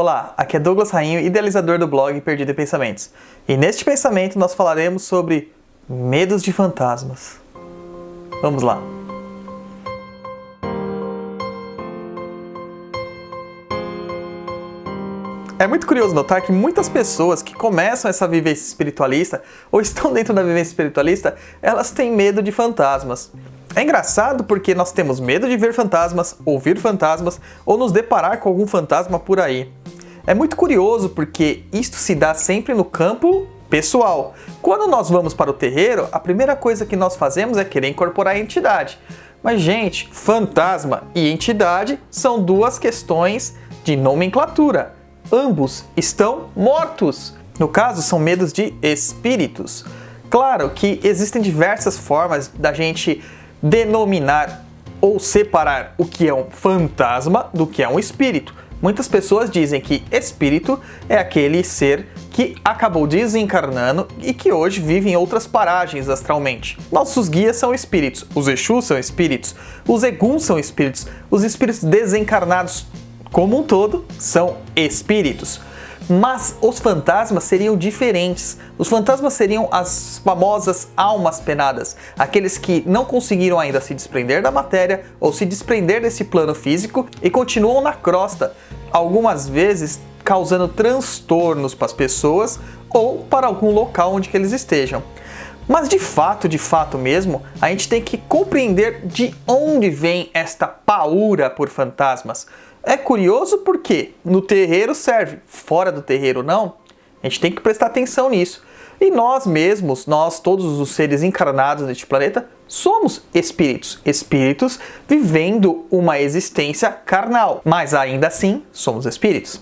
Olá, aqui é Douglas Rainho, idealizador do blog Perdido em Pensamentos. E neste pensamento nós falaremos sobre medos de fantasmas. Vamos lá. É muito curioso notar que muitas pessoas que começam essa vivência espiritualista ou estão dentro da vivência espiritualista, elas têm medo de fantasmas. É engraçado porque nós temos medo de ver fantasmas, ouvir fantasmas ou nos deparar com algum fantasma por aí. É muito curioso porque isto se dá sempre no campo pessoal. Quando nós vamos para o terreiro, a primeira coisa que nós fazemos é querer incorporar a entidade. Mas, gente, fantasma e entidade são duas questões de nomenclatura. Ambos estão mortos. No caso, são medos de espíritos. Claro que existem diversas formas da gente denominar ou separar o que é um fantasma do que é um espírito. Muitas pessoas dizem que espírito é aquele ser que acabou desencarnando e que hoje vive em outras paragens astralmente. Nossos guias são espíritos, os Exus são espíritos, os Eguns são espíritos, os espíritos desencarnados como um todo são espíritos. Mas os fantasmas seriam diferentes. Os fantasmas seriam as famosas almas penadas, aqueles que não conseguiram ainda se desprender da matéria ou se desprender desse plano físico e continuam na crosta, algumas vezes causando transtornos para as pessoas ou para algum local onde que eles estejam. Mas de fato mesmo, a gente tem que compreender de onde vem esta paura por fantasmas. É curioso porque no terreiro serve, fora do terreiro não. A gente tem que prestar atenção nisso. E nós mesmos, nós todos os seres encarnados neste planeta, somos espíritos. Espíritos vivendo uma existência carnal, mas ainda assim somos espíritos.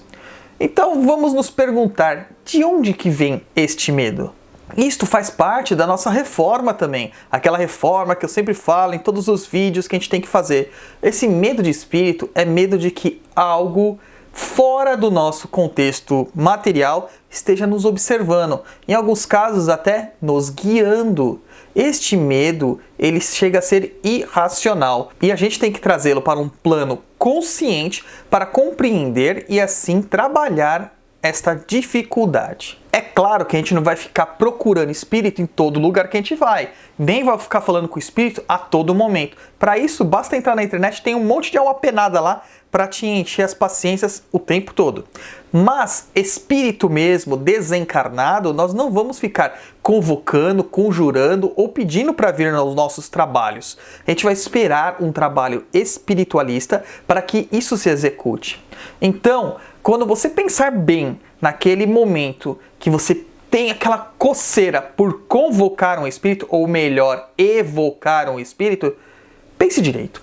Então vamos nos perguntar, de onde que vem este medo? Isto faz parte da nossa reforma também, aquela reforma que eu sempre falo em todos os vídeos que a gente tem que fazer. Esse medo de espírito é medo de que algo fora do nosso contexto material esteja nos observando, em alguns casos até nos guiando. Este medo, ele chega a ser irracional e a gente tem que trazê-lo para um plano consciente para compreender e assim trabalhar esta dificuldade. É claro que a gente não vai ficar procurando espírito em todo lugar que a gente vai, nem vai ficar falando com o espírito a todo momento. Para isso, basta entrar na internet, tem um monte de alma penada lá para te encher as paciências o tempo todo. Mas espírito mesmo, desencarnado, nós não vamos ficar convocando, conjurando ou pedindo para vir nos nossos trabalhos. A gente vai esperar um trabalho espiritualista para que isso se execute. Então, quando você pensar bem naquele momento que você tem aquela coceira por convocar um espírito, ou melhor, evocar um espírito, pense direito.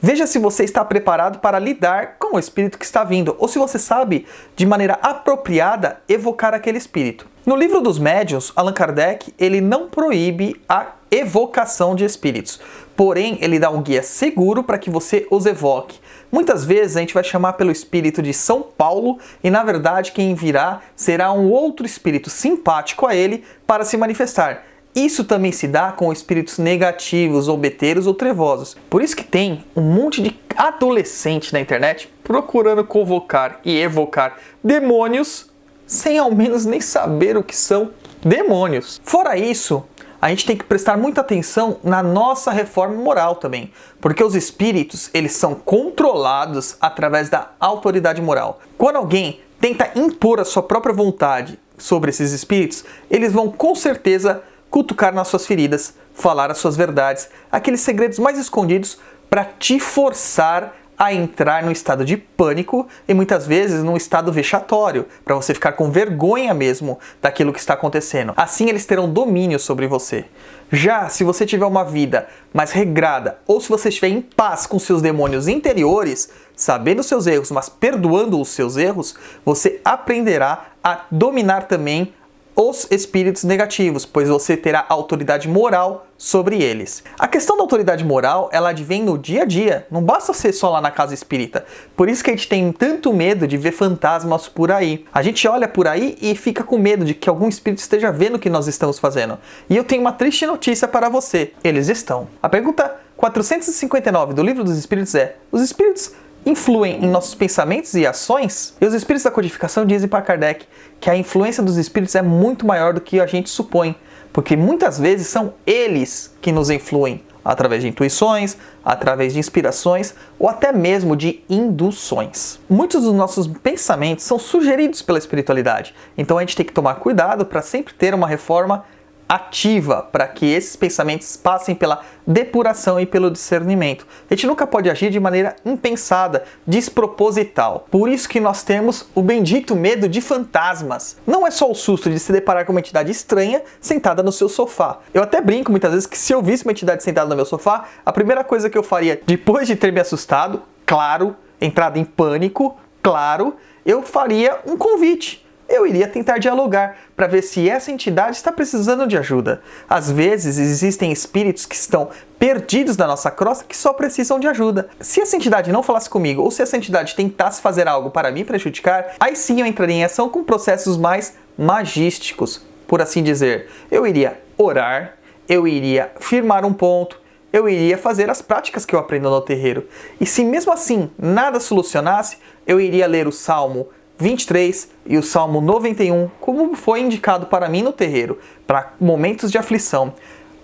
Veja se você está preparado para lidar com o espírito que está vindo, ou se você sabe, de maneira apropriada, evocar aquele espírito. No livro dos médiuns, Allan Kardec, ele não proíbe a evocação de espíritos, porém ele dá um guia seguro para que você os evoque. Muitas vezes a gente vai chamar pelo espírito de São Paulo e na verdade quem virá será um outro espírito simpático a ele para se manifestar. Isso também se dá com espíritos negativos, zombeteiros ou trevosos. Por isso que tem um monte de adolescente na internet procurando convocar e evocar demônios sem ao menos nem saber o que são demônios. Fora isso, a gente tem que prestar muita atenção na nossa reforma moral também, porque os espíritos, eles são controlados através da autoridade moral. Quando alguém tenta impor a sua própria vontade sobre esses espíritos, eles vão com certeza cutucar nas suas feridas, falar as suas verdades, aqueles segredos mais escondidos para te forçar a entrar num estado de pânico e muitas vezes num estado vexatório, para você ficar com vergonha mesmo daquilo que está acontecendo. Assim eles terão domínio sobre você. Já se você tiver uma vida mais regrada ou se você estiver em paz com seus demônios interiores, sabendo os seus erros, mas perdoando os seus erros, você aprenderá a dominar também os espíritos negativos, pois você terá autoridade moral sobre eles. A questão da autoridade moral, ela advém no dia a dia, não basta ser só lá na casa espírita. Por isso que a gente tem tanto medo de ver fantasmas por aí. A gente olha por aí e fica com medo de que algum espírito esteja vendo o que nós estamos fazendo. E eu tenho uma triste notícia para você, eles estão. A pergunta 459 do Livro dos Espíritos é: os espíritos influem em nossos pensamentos e ações? E os espíritos da codificação dizem para Kardec que a influência dos espíritos é muito maior do que a gente supõe, porque muitas vezes são eles que nos influem, através de intuições, através de inspirações ou até mesmo de induções. Muitos dos nossos pensamentos são sugeridos pela espiritualidade, então a gente tem que tomar cuidado para sempre ter uma reforma ativa para que esses pensamentos passem pela depuração e pelo discernimento. A gente nunca pode agir de maneira impensada, desproposital. Por isso que nós temos o bendito medo de fantasmas. Não é só o susto de se deparar com uma entidade estranha sentada no seu sofá. Eu até brinco muitas vezes que se eu visse uma entidade sentada no meu sofá, a primeira coisa que eu faria depois de ter me assustado, claro, entrado em pânico, claro, eu faria um convite. Eu iria tentar dialogar para ver se essa entidade está precisando de ajuda. Às vezes existem espíritos que estão perdidos na nossa crosta que só precisam de ajuda. Se essa entidade não falasse comigo ou se essa entidade tentasse fazer algo para me prejudicar, aí sim eu entraria em ação com processos mais magísticos, por assim dizer. Eu iria orar, eu iria firmar um ponto, eu iria fazer as práticas que eu aprendo no terreiro. E se mesmo assim nada solucionasse, eu iria ler o Salmo 23 e o Salmo 91, como foi indicado para mim no terreiro, para momentos de aflição.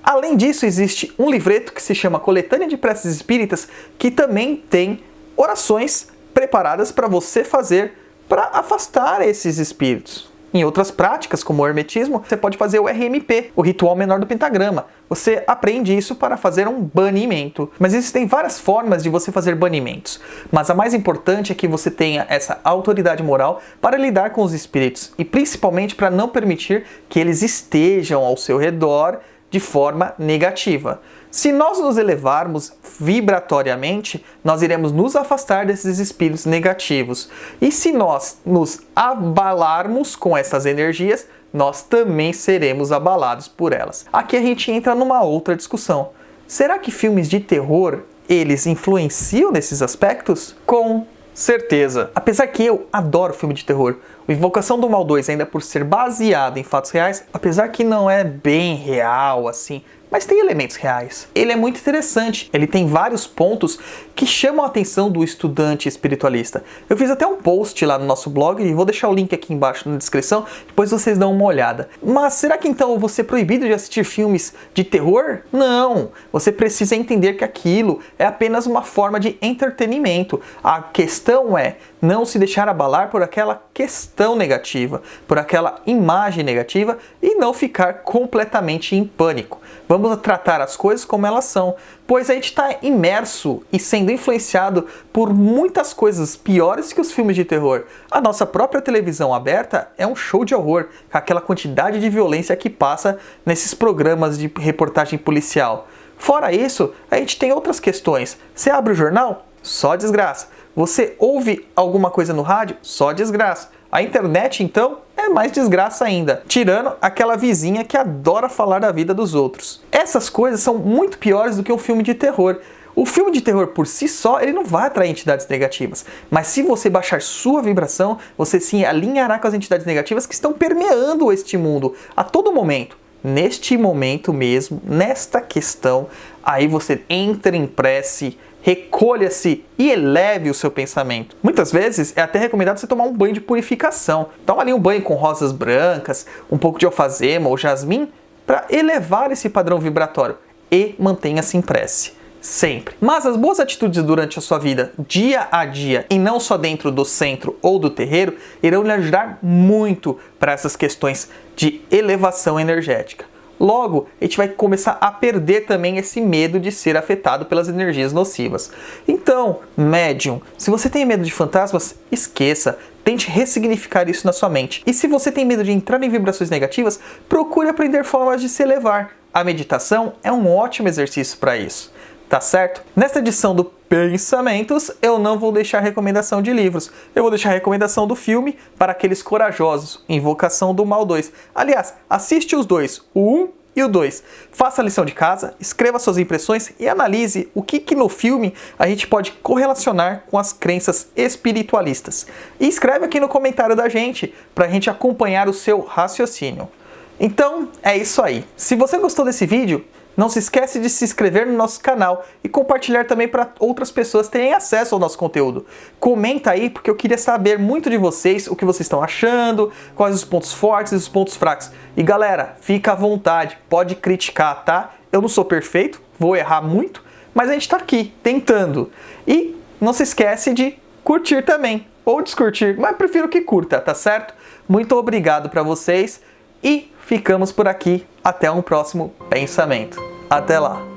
Além disso, existe um livreto que se chama Coletânea de Preces Espíritas, que também tem orações preparadas para você fazer para afastar esses espíritos. Em outras práticas, como o hermetismo, você pode fazer o RMP, o ritual menor do pentagrama. Você aprende isso para fazer um banimento. Mas existem várias formas de você fazer banimentos. Mas a mais importante é que você tenha essa autoridade moral para lidar com os espíritos e principalmente para não permitir que eles estejam ao seu redor de forma negativa. Se nós nos elevarmos vibratoriamente, nós iremos nos afastar desses espíritos negativos. E se nós nos abalarmos com essas energias, nós também seremos abalados por elas. Aqui a gente entra numa outra discussão. Será que filmes de terror, eles influenciam nesses aspectos? Com certeza. Apesar que eu adoro filme de terror, o Invocação do Mal 2, ainda por ser baseado em fatos reais, apesar que não é bem real assim, mas tem elementos reais. Ele é muito interessante, ele tem vários pontos que chamam a atenção do estudante espiritualista. Eu fiz até um post lá no nosso blog e vou deixar o link aqui embaixo na descrição, depois vocês dão uma olhada. Mas será que então eu vou ser proibido de assistir filmes de terror? Não! Você precisa entender que aquilo é apenas uma forma de entretenimento. A questão é não se deixar abalar por aquela questão negativa, por aquela imagem negativa e não ficar completamente em pânico. Vamos tratar as coisas como elas são, pois a gente está imerso e sendo influenciado por muitas coisas piores que os filmes de terror. A nossa própria televisão aberta é um show de horror, com aquela quantidade de violência que passa nesses programas de reportagem policial. Fora isso, a gente tem outras questões. Você abre o jornal? Só desgraça. Você ouve alguma coisa no rádio? Só desgraça. A internet, então, é mais desgraça ainda, tirando aquela vizinha que adora falar da vida dos outros. Essas coisas são muito piores do que um filme de terror. O filme de terror por si só, ele não vai atrair entidades negativas, mas se você baixar sua vibração, você sim alinhará com as entidades negativas que estão permeando este mundo a todo momento. Neste momento mesmo, nesta questão, aí você entra em prece, recolha-se e eleve o seu pensamento. Muitas vezes é até recomendado você tomar um banho de purificação. Toma ali um banho com rosas brancas, um pouco de alfazema ou jasmim, para elevar esse padrão vibratório e mantenha-se em prece. Sempre. Mas as boas atitudes durante a sua vida, dia a dia, e não só dentro do centro ou do terreiro, irão lhe ajudar muito para essas questões de elevação energética. Logo, a gente vai começar a perder também esse medo de ser afetado pelas energias nocivas. Então, médium, se você tem medo de fantasmas, esqueça. Tente ressignificar isso na sua mente. E se você tem medo de entrar em vibrações negativas, procure aprender formas de se elevar. A meditação é um ótimo exercício para isso. Tá certo? Nesta edição do Pensamentos, eu não vou deixar recomendação de livros. Eu vou deixar recomendação do filme para aqueles corajosos, Invocação do Mal 2. Aliás, assiste os dois, o 1 e o 2. Faça a lição de casa, escreva suas impressões e analise o que no filme a gente pode correlacionar com as crenças espiritualistas. E escreve aqui no comentário da gente para a gente acompanhar o seu raciocínio. Então, é isso aí. Se você gostou desse vídeo, Não se esquece de se inscrever no nosso canal e compartilhar também para outras pessoas terem acesso ao nosso conteúdo. Comenta aí, porque eu queria saber muito de vocês, o que vocês estão achando, quais os pontos fortes e os pontos fracos. E galera, fica à vontade, pode criticar, tá? Eu não sou perfeito, vou errar muito, mas a gente tá aqui, tentando. E não se esquece de curtir também, ou descurtir, mas prefiro que curta, tá certo? Muito obrigado para vocês e ficamos por aqui. Até um próximo pensamento. Até lá!